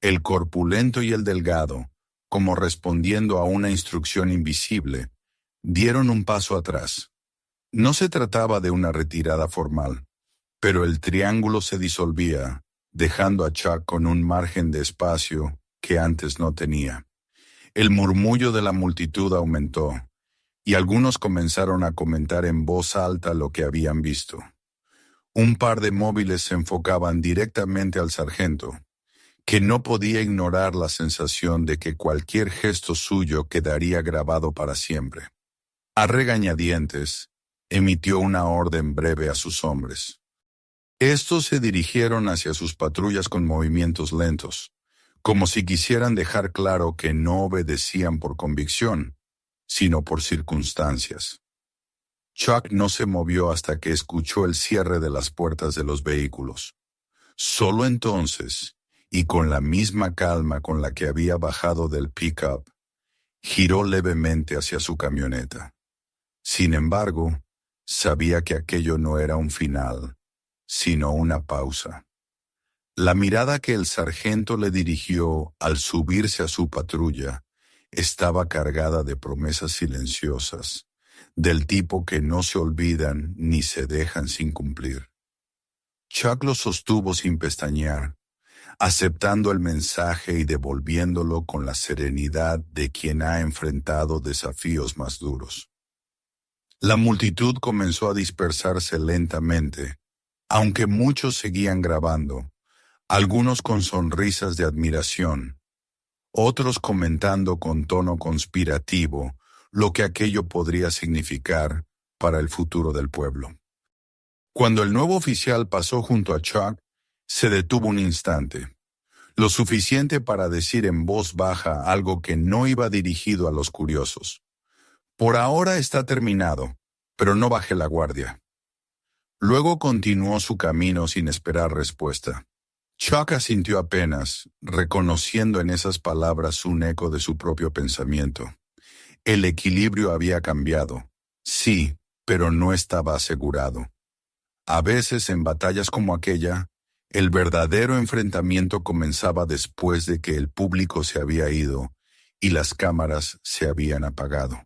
El corpulento y el delgado, como respondiendo a una instrucción invisible, dieron un paso atrás. No se trataba de una retirada formal, pero el triángulo se disolvía, dejando a Chuck con un margen de espacio que antes no tenía. El murmullo de la multitud aumentó, y algunos comenzaron a comentar en voz alta lo que habían visto. Un par de móviles se enfocaban directamente al sargento, que no podía ignorar la sensación de que cualquier gesto suyo quedaría grabado para siempre. A regañadientes, emitió una orden breve a sus hombres. Estos se dirigieron hacia sus patrullas con movimientos lentos, como si quisieran dejar claro que no obedecían por convicción, sino por circunstancias. Chuck no se movió hasta que escuchó el cierre de las puertas de los vehículos. Solo entonces, y con la misma calma con la que había bajado del pick-up, giró levemente hacia su camioneta. Sin embargo, sabía que aquello no era un final, sino una pausa. La mirada que el sargento le dirigió al subirse a su patrulla estaba cargada de promesas silenciosas, del tipo que no se olvidan ni se dejan sin cumplir. Chuck lo sostuvo sin pestañear, aceptando el mensaje y devolviéndolo con la serenidad de quien ha enfrentado desafíos más duros. La multitud comenzó a dispersarse lentamente, aunque muchos seguían grabando, algunos con sonrisas de admiración, otros comentando con tono conspirativo lo que aquello podría significar para el futuro del pueblo. Cuando el nuevo oficial pasó junto a Chuck, se detuvo un instante, lo suficiente para decir en voz baja algo que no iba dirigido a los curiosos. Por ahora está terminado, pero no baje la guardia. Luego continuó su camino sin esperar respuesta. Chuck asintió apenas, reconociendo en esas palabras un eco de su propio pensamiento. El equilibrio había cambiado. Sí, pero no estaba asegurado. A veces, en batallas como aquella, el verdadero enfrentamiento comenzaba después de que el público se había ido y las cámaras se habían apagado.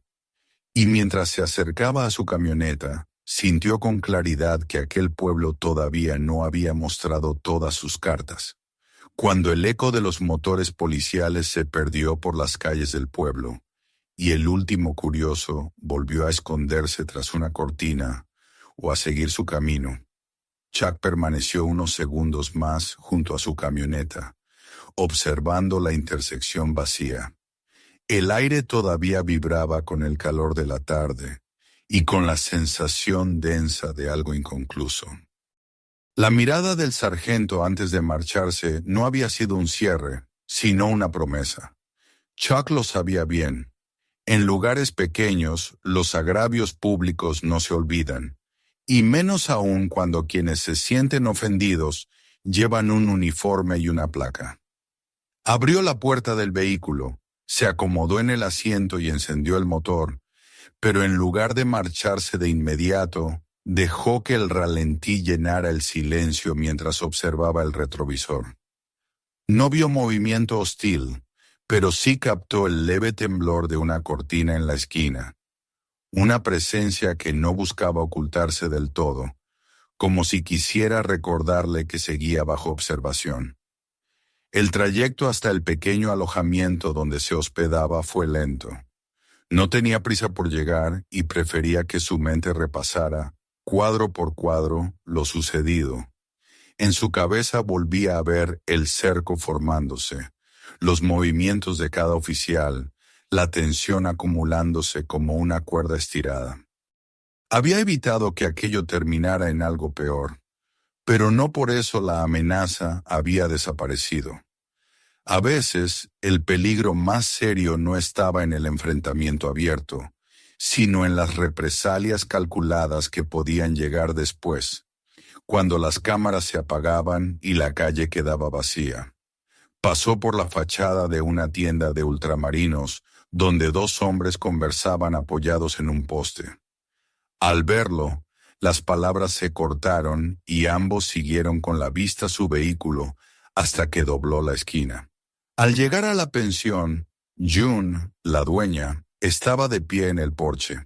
Y mientras se acercaba a su camioneta, sintió con claridad que aquel pueblo todavía no había mostrado todas sus cartas. Cuando el eco de los motores policiales se perdió por las calles del pueblo, y el último curioso volvió a esconderse tras una cortina o a seguir su camino, Chuck permaneció unos segundos más junto a su camioneta, observando la intersección vacía. El aire todavía vibraba con el calor de la tarde y con la sensación densa de algo inconcluso. La mirada del sargento antes de marcharse no había sido un cierre, sino una promesa. Chuck lo sabía bien. En lugares pequeños, los agravios públicos no se olvidan, y menos aún cuando quienes se sienten ofendidos llevan un uniforme y una placa. Abrió la puerta del vehículo, se acomodó en el asiento y encendió el motor, pero en lugar de marcharse de inmediato, dejó que el ralentí llenara el silencio mientras observaba el retrovisor. No vio movimiento hostil, pero sí captó el leve temblor de una cortina en la esquina, una presencia que no buscaba ocultarse del todo, como si quisiera recordarle que seguía bajo observación. El trayecto hasta el pequeño alojamiento donde se hospedaba fue lento. No tenía prisa por llegar y prefería que su mente repasara, cuadro por cuadro, lo sucedido. En su cabeza volvía a ver el cerco formándose, los movimientos de cada oficial, la tensión acumulándose como una cuerda estirada. Había evitado que aquello terminara en algo peor, pero no por eso la amenaza había desaparecido. A veces, el peligro más serio no estaba en el enfrentamiento abierto, sino en las represalias calculadas que podían llegar después, cuando las cámaras se apagaban y la calle quedaba vacía. Pasó por la fachada de una tienda de ultramarinos, donde dos hombres conversaban apoyados en un poste. Al verlo, las palabras se cortaron y ambos siguieron con la vista su vehículo hasta que dobló la esquina. Al llegar a la pensión, June, la dueña, estaba de pie en el porche.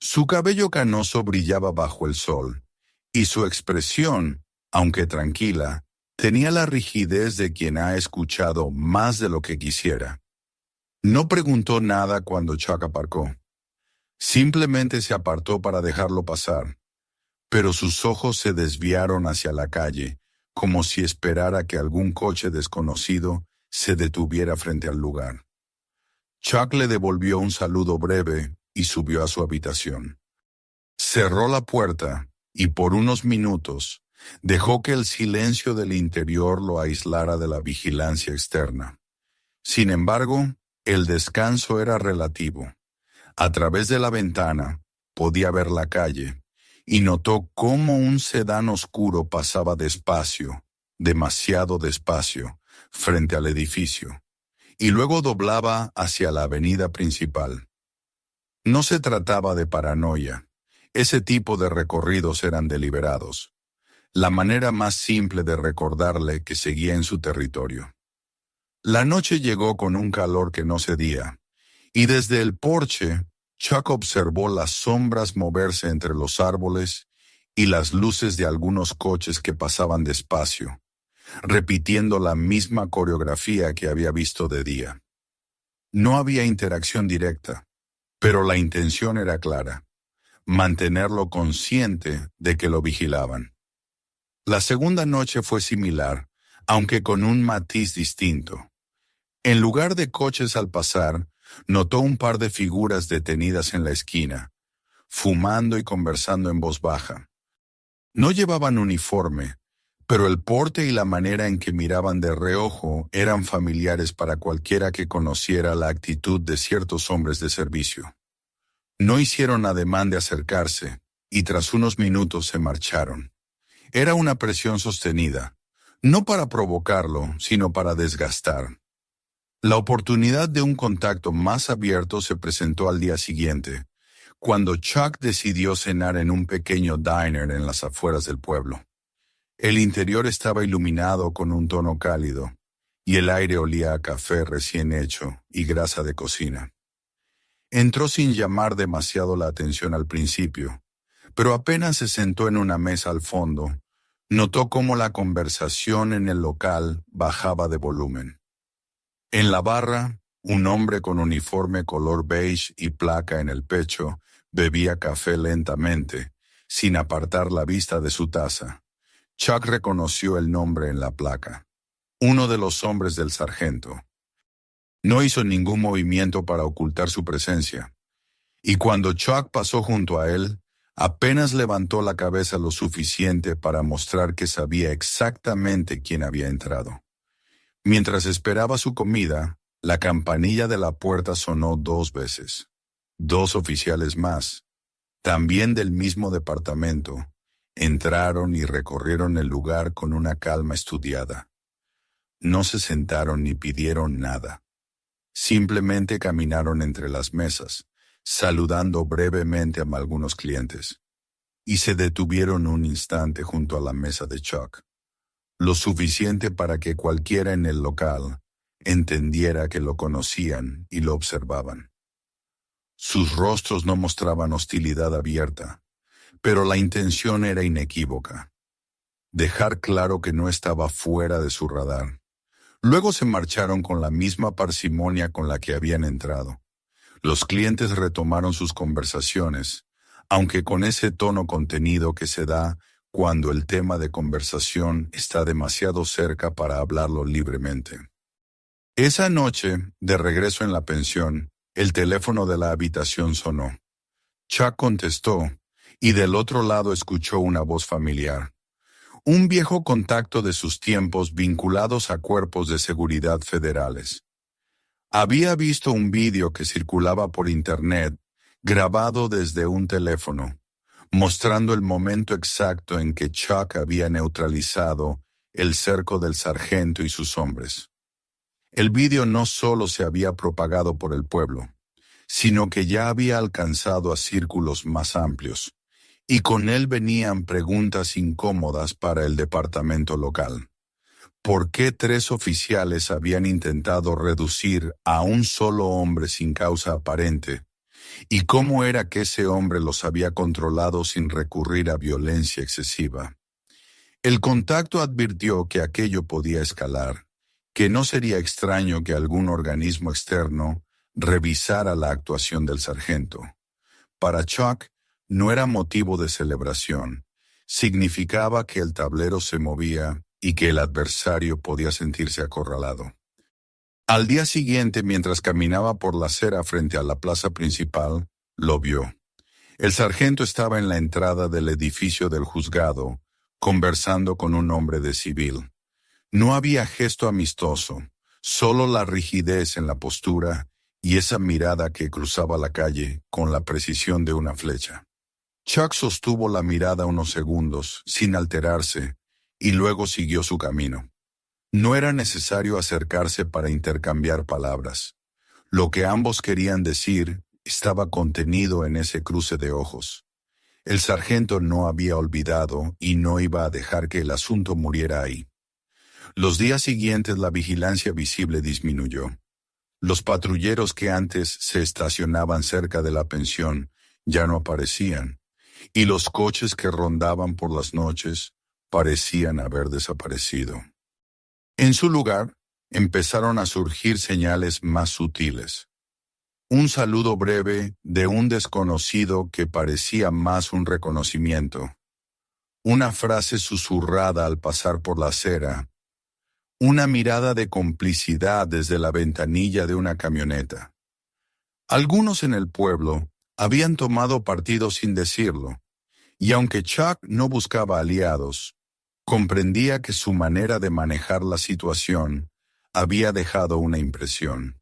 Su cabello canoso brillaba bajo el sol, y su expresión, aunque tranquila, tenía la rigidez de quien ha escuchado más de lo que quisiera. No preguntó nada cuando Chuck aparcó. Simplemente se apartó para dejarlo pasar, pero sus ojos se desviaron hacia la calle, como si esperara que algún coche desconocido se detuviera frente al lugar. Chuck le devolvió un saludo breve y subió a su habitación. Cerró la puerta y por unos minutos dejó que el silencio del interior lo aislara de la vigilancia externa. Sin embargo, el descanso era relativo. A través de la ventana podía ver la calle y notó cómo un sedán oscuro pasaba despacio, demasiado despacio, frente al edificio, y luego doblaba hacia la avenida principal. No se trataba de paranoia. Ese tipo de recorridos eran deliberados. la manera más simple de recordarle que seguía en su territorio. La noche llegó con un calor que no cedía, y desde el porche, Chuck observó las sombras moverse entre los árboles y las luces de algunos coches que pasaban despacio, repitiendo la misma coreografía que había visto de día. No había interacción directa, pero la intención era clara: mantenerlo consciente de que lo vigilaban. La segunda noche fue similar, aunque con un matiz distinto. En lugar de coches al pasar, notó un par de figuras detenidas en la esquina, fumando y conversando en voz baja. No llevaban uniforme, pero el porte y la manera en que miraban de reojo eran familiares para cualquiera que conociera la actitud de ciertos hombres de servicio. No hicieron ademán de acercarse, y tras unos minutos se marcharon. Era una presión sostenida, no para provocarlo, sino para desgastar. La oportunidad de un contacto más abierto se presentó al día siguiente, cuando Chuck decidió cenar en un pequeño diner en las afueras del pueblo. El interior estaba iluminado con un tono cálido, y el aire olía a café recién hecho y grasa de cocina. Entró sin llamar demasiado la atención al principio, pero apenas se sentó en una mesa al fondo, notó cómo la conversación en el local bajaba de volumen. En la barra, un hombre con uniforme color beige y placa en el pecho bebía café lentamente, sin apartar la vista de su taza. Chuck reconoció el nombre en la placa: uno de los hombres del sargento. No hizo ningún movimiento para ocultar su presencia, y cuando Chuck pasó junto a él, apenas levantó la cabeza lo suficiente para mostrar que sabía exactamente quién había entrado. Mientras esperaba su comida, la campanilla de la puerta sonó 2 veces. 2 oficiales más, también del mismo departamento, entraron y recorrieron el lugar con una calma estudiada. No se sentaron ni pidieron nada. Simplemente caminaron entre las mesas, saludando brevemente a algunos clientes, y se detuvieron un instante junto a la mesa de Chuck. Lo suficiente para que cualquiera en el local entendiera que lo conocían y lo observaban. Sus rostros no mostraban hostilidad abierta, pero la intención era inequívoca: dejar claro que no estaba fuera de su radar. Luego se marcharon con la misma parsimonia con la que habían entrado. Los clientes retomaron sus conversaciones, aunque con ese tono contenido que se da cuando el tema de conversación está demasiado cerca para hablarlo libremente. Esa noche, de regreso en la pensión, el teléfono de la habitación sonó. Chuck contestó, y del otro lado escuchó una voz familiar. Un viejo contacto de sus tiempos vinculados a cuerpos de seguridad federales. Había visto un vídeo que circulaba por internet, grabado desde un teléfono, mostrando el momento exacto en que Chuck había neutralizado el cerco del sargento y sus hombres. El vídeo no solo se había propagado por el pueblo, sino que ya había alcanzado a círculos más amplios, y con él venían preguntas incómodas para el departamento local. ¿Por qué 3 oficiales habían intentado reducir a un solo hombre sin causa aparente? ¿Y cómo era que ese hombre los había controlado sin recurrir a violencia excesiva? El contacto advirtió que aquello podía escalar, que no sería extraño que algún organismo externo revisara la actuación del sargento. Para Chuck, no era motivo de celebración. Significaba que el tablero se movía y que el adversario podía sentirse acorralado. Al día siguiente, mientras caminaba por la acera frente a la plaza principal, lo vio. El sargento estaba en la entrada del edificio del juzgado, conversando con un hombre de civil. No había gesto amistoso, solo la rigidez en la postura y esa mirada que cruzaba la calle con la precisión de una flecha. Chuck sostuvo la mirada unos segundos, sin alterarse, y luego siguió su camino. No era necesario acercarse para intercambiar palabras. Lo que ambos querían decir estaba contenido en ese cruce de ojos. El sargento no había olvidado y no iba a dejar que el asunto muriera ahí. Los días siguientes la vigilancia visible disminuyó. Los patrulleros que antes se estacionaban cerca de la pensión ya no aparecían, y los coches que rondaban por las noches parecían haber desaparecido. En su lugar, empezaron a surgir señales más sutiles. Un saludo breve de un desconocido que parecía más un reconocimiento. Una frase susurrada al pasar por la acera. Una mirada de complicidad desde la ventanilla de una camioneta. Algunos en el pueblo habían tomado partido sin decirlo, y aunque Chuck no buscaba aliados, comprendía que su manera de manejar la situación había dejado una impresión.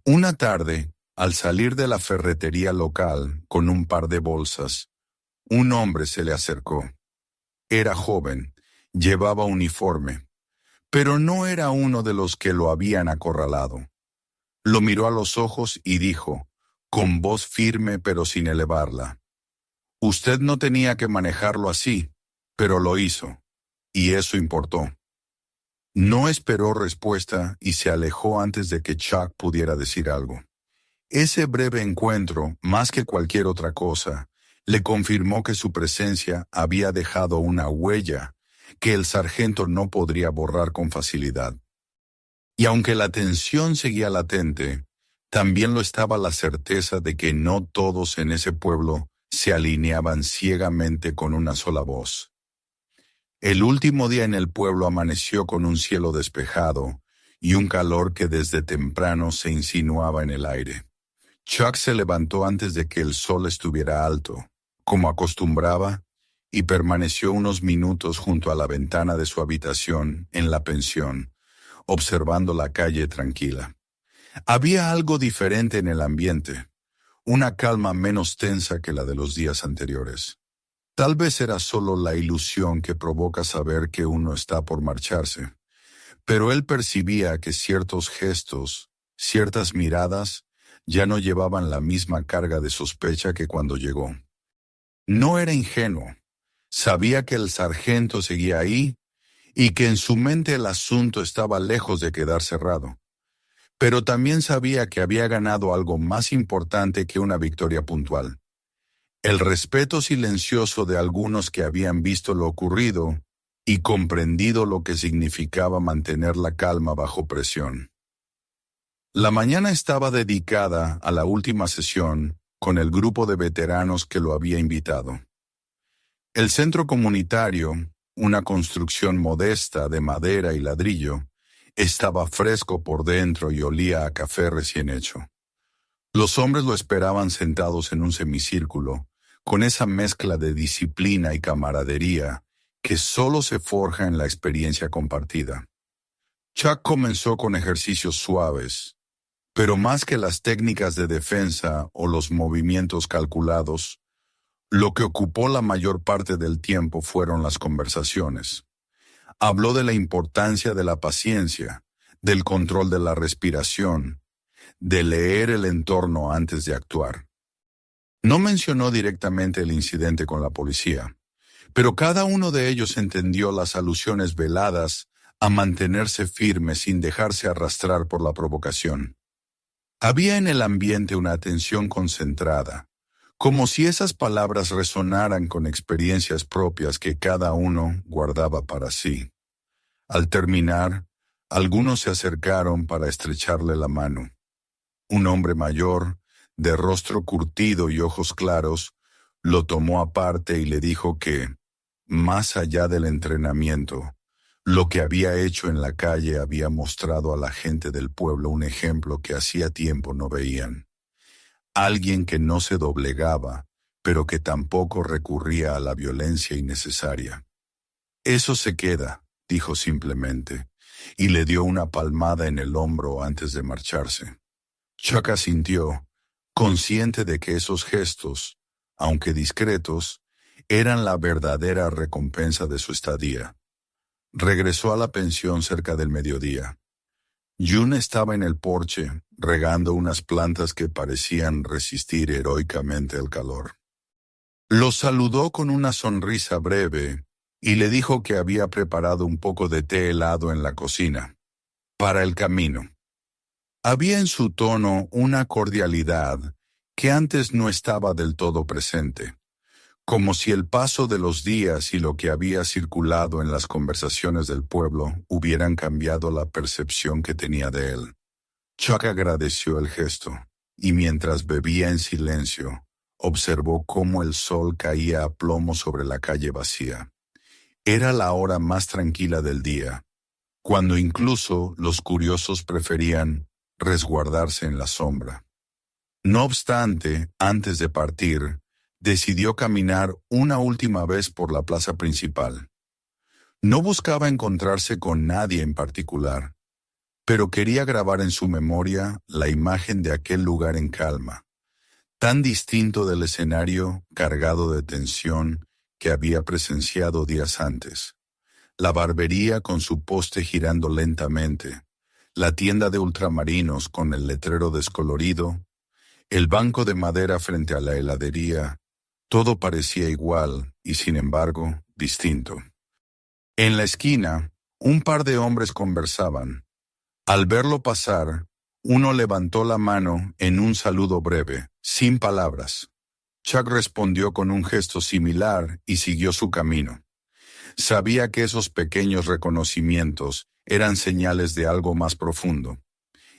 Una tarde, al salir de la ferretería local con un par de bolsas, un hombre se le acercó. Era joven, llevaba uniforme, pero no era uno de los que lo habían acorralado. Lo miró a los ojos y dijo, con voz firme pero sin elevarla: «Usted no tenía que manejarlo así, pero lo hizo, y eso importó». No esperó respuesta y se alejó antes de que Chuck pudiera decir algo. Ese breve encuentro, más que cualquier otra cosa, le confirmó que su presencia había dejado una huella que el sargento no podría borrar con facilidad. Y aunque la tensión seguía latente, también lo estaba la certeza de que no todos en ese pueblo se alineaban ciegamente con una sola voz. El último día en el pueblo amaneció con un cielo despejado y un calor que desde temprano se insinuaba en el aire. Chuck se levantó antes de que el sol estuviera alto, como acostumbraba, y permaneció unos minutos junto a la ventana de su habitación en la pensión, observando la calle tranquila. Había algo diferente en el ambiente, una calma menos tensa que la de los días anteriores. Tal vez era solo la ilusión que provoca saber que uno está por marcharse, pero él percibía que ciertos gestos, ciertas miradas, ya no llevaban la misma carga de sospecha que cuando llegó. No era ingenuo, sabía que el sargento seguía ahí y que en su mente el asunto estaba lejos de quedar cerrado. Pero también sabía que había ganado algo más importante que una victoria puntual: el respeto silencioso de algunos que habían visto lo ocurrido y comprendido lo que significaba mantener la calma bajo presión. La mañana estaba dedicada a la última sesión con el grupo de veteranos que lo había invitado. El centro comunitario, una construcción modesta de madera y ladrillo, estaba fresco por dentro y olía a café recién hecho. Los hombres lo esperaban sentados en un semicírculo, con esa mezcla de disciplina y camaradería que solo se forja en la experiencia compartida. Chuck comenzó con ejercicios suaves, pero más que las técnicas de defensa o los movimientos calculados, lo que ocupó la mayor parte del tiempo fueron las conversaciones. Habló de la importancia de la paciencia, del control de la respiración, de leer el entorno antes de actuar. No mencionó directamente el incidente con la policía, pero cada uno de ellos entendió las alusiones veladas a mantenerse firme sin dejarse arrastrar por la provocación. Había en el ambiente una atención concentrada, como si esas palabras resonaran con experiencias propias que cada uno guardaba para sí. Al terminar, algunos se acercaron para estrecharle la mano. Un hombre mayor, de rostro curtido y ojos claros, lo tomó aparte y le dijo que, más allá del entrenamiento, lo que había hecho en la calle había mostrado a la gente del pueblo un ejemplo que hacía tiempo no veían. Alguien que no se doblegaba, pero que tampoco recurría a la violencia innecesaria. «Eso se queda», dijo simplemente, y le dio una palmada en el hombro antes de marcharse. Chuck asintió, consciente de que esos gestos, aunque discretos, eran la verdadera recompensa de su estadía. Regresó a la pensión cerca del mediodía. June estaba en el porche, regando unas plantas que parecían resistir heroicamente el calor. Lo saludó con una sonrisa breve y le dijo que había preparado un poco de té helado en la cocina, para el camino. Había en su tono una cordialidad que antes no estaba del todo presente, como si el paso de los días y lo que había circulado en las conversaciones del pueblo hubieran cambiado la percepción que tenía de él. Chuck agradeció el gesto, y mientras bebía en silencio, observó cómo el sol caía a plomo sobre la calle vacía. Era la hora más tranquila del día, cuando incluso los curiosos preferían resguardarse en la sombra. No obstante, antes de partir, decidió caminar una última vez por la plaza principal. No buscaba encontrarse con nadie en particular, pero quería grabar en su memoria la imagen de aquel lugar en calma, tan distinto del escenario cargado de tensión que había presenciado días antes. La barbería con su poste girando lentamente, la tienda de ultramarinos con el letrero descolorido, el banco de madera frente a la heladería, todo parecía igual y sin embargo distinto. En la esquina, un par de hombres conversaban. Al verlo pasar, uno levantó la mano en un saludo breve, sin palabras. Chuck respondió con un gesto similar y siguió su camino. Sabía que esos pequeños reconocimientos eran señales de algo más profundo.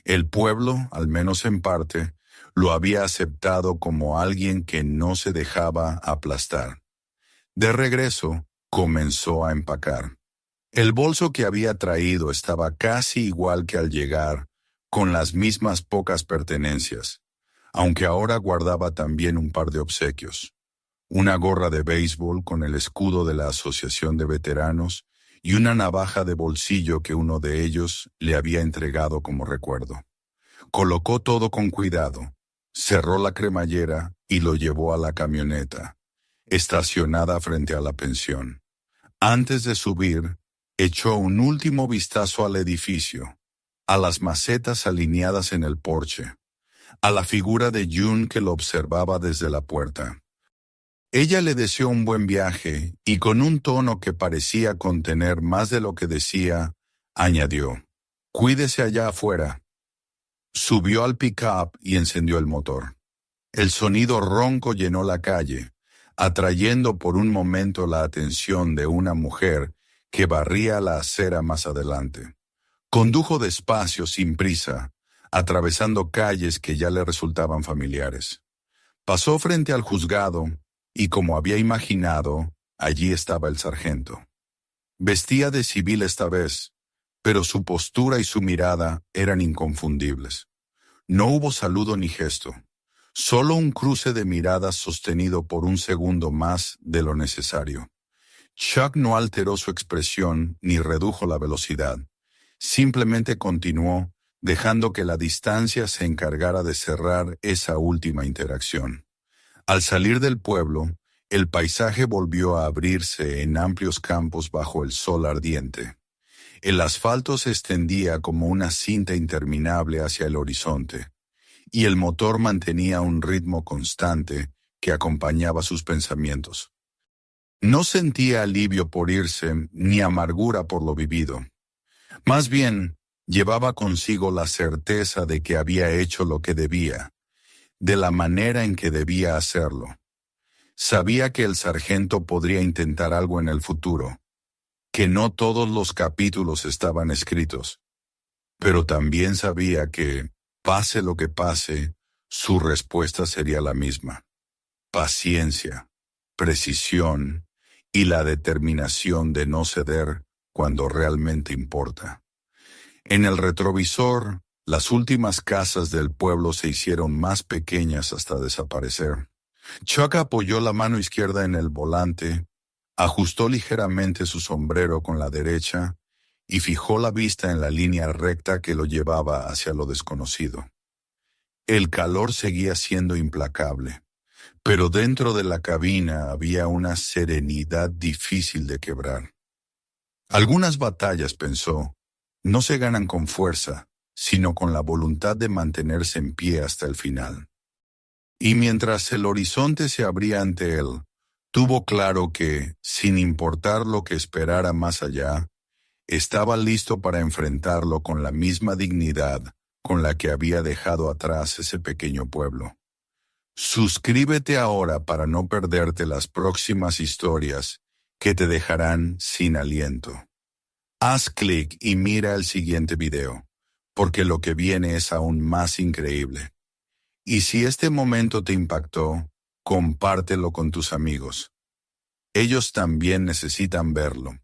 El pueblo, al menos en parte, lo había aceptado como alguien que no se dejaba aplastar. De regreso, comenzó a empacar. El bolso que había traído estaba casi igual que al llegar, con las mismas pocas pertenencias, aunque ahora guardaba también un par de obsequios. Una gorra de béisbol con el escudo de la Asociación de Veteranos y una navaja de bolsillo que uno de ellos le había entregado como recuerdo. Colocó todo con cuidado, cerró la cremallera y lo llevó a la camioneta, estacionada frente a la pensión. Antes de subir, echó un último vistazo al edificio, a las macetas alineadas en el porche, a la figura de June que lo observaba desde la puerta. Ella le deseó un buen viaje y con un tono que parecía contener más de lo que decía, añadió, «Cuídese allá afuera». Subió al pick-up y encendió el motor. El sonido ronco llenó la calle, atrayendo por un momento la atención de una mujer que barría la acera más adelante. Condujo despacio, sin prisa, atravesando calles que ya le resultaban familiares. Pasó frente al juzgado y, como había imaginado, allí estaba el sargento. Vestía de civil esta vez, pero su postura y su mirada eran inconfundibles. No hubo saludo ni gesto, solo un cruce de miradas sostenido por un segundo más de lo necesario. Chuck no alteró su expresión ni redujo la velocidad. Simplemente continuó, dejando que la distancia se encargara de cerrar esa última interacción. Al salir del pueblo, el paisaje volvió a abrirse en amplios campos bajo el sol ardiente. El asfalto se extendía como una cinta interminable hacia el horizonte, y el motor mantenía un ritmo constante que acompañaba sus pensamientos. No sentía alivio por irse ni amargura por lo vivido. Más bien, llevaba consigo la certeza de que había hecho lo que debía, de la manera en que debía hacerlo. Sabía que el sargento podría intentar algo en el futuro, que no todos los capítulos estaban escritos, pero también sabía que, pase lo que pase, su respuesta sería la misma. Paciencia, precisión y la determinación de no ceder cuando realmente importa. En el retrovisor, las últimas casas del pueblo se hicieron más pequeñas hasta desaparecer. Chuck apoyó la mano izquierda en el volante, ajustó ligeramente su sombrero con la derecha y fijó la vista en la línea recta que lo llevaba hacia lo desconocido. El calor seguía siendo implacable, pero dentro de la cabina había una serenidad difícil de quebrar. Algunas batallas, pensó, no se ganan con fuerza, sino con la voluntad de mantenerse en pie hasta el final. Y mientras el horizonte se abría ante él, Tuvo claro que, sin importar lo que esperara más allá, estaba listo para enfrentarlo con la misma dignidad con la que había dejado atrás ese pequeño pueblo. Suscríbete ahora para no perderte las próximas historias que te dejarán sin aliento. Haz clic y mira el siguiente video, porque lo que viene es aún más increíble. Y si este momento te impactó, compártelo con tus amigos. Ellos también necesitan verlo.